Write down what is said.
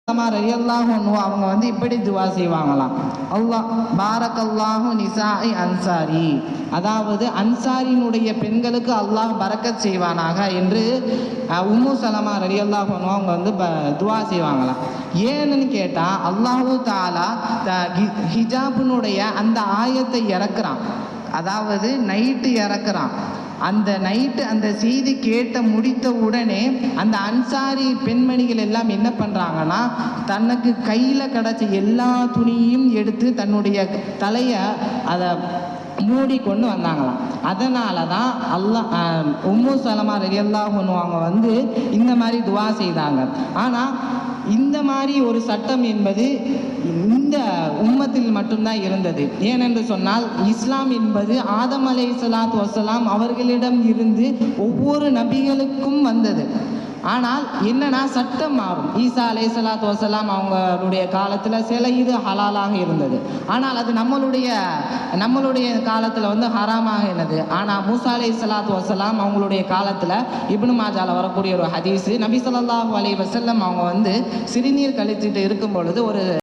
ரலியல்லாஹு அன்ஹு அவங்க இப்படி துவா செய்வாங்களாம். அல்லாஹ் பாரக்கல்லாஹு நிசாஇ அன்சாரி, அதாவது அன்சாரியினுடைய பெண்களுக்கு அல்லாஹ் பரக்கத் செய்வானாக என்று உம்மு சலமா ரலியல்லாஹு அன்ஹு அவங்க துவா செய்வாங்களாம். ஏன்னு கேட்டா அல்லாஹு தஆலா ஹிஜாபினுடைய அந்த ஆயத்தை இறக்குறான், அதாவது நைட்டு இறக்குறான். அந்த நைட்டு அந்த செய்தி கேட்ட முடித்த உடனே அந்த அன்சாரி பெண்மணிகள் எல்லாம் என்ன பண்ணுறாங்கன்னா, தனக்கு கையில் கிடச்ச எல்லா துணியும் எடுத்து தன்னுடைய தலையை அதை மூடிக்கொண்டு வந்தாங்களாம். அதனால தான் உம்மு சலமா ரலியல்லாஹு அன்ஹு அவங்க இந்த மாதிரி துவா செய்தாங்க. ஆனால் இந்த மாதிரி ஒரு சட்டம் என்பது இந்த உம்மத்தில் மட்டும்தான் இருந்தது. ஏனென்று சொன்னால் இஸ்லாம் என்பது ஆதம் அலைஹிஸ்ஸலாத்து வஸ்ஸலாம் அவர்களிடம் இருந்து ஒவ்வொரு நபிகளுக்கும் வந்தது. ஆனால் என்னன்னா சட்டம் மாறும். ஈசா அலைஹிஸ்ஸலாத்து வஸ்ஸலாம் அவங்களுடைய காலத்தில் சில இது ஹலாலாக இருந்தது, ஆனால் அது நம்மளுடைய காலத்தில் ஹராமாக இருந்தது. ஆனால் மூசா அலைஹிஸ்ஸலாத்து வஸ்ஸலாம் அவங்களுடைய காலத்தில் இப்னு மாஜால வரக்கூடிய ஒரு ஹதீஸ், நபி ஸல்லல்லாஹு அலைஹி வஸல்லம் அவங்க சிறுநீர் கழிச்சிட்டு இருக்கும் பொழுது ஒரு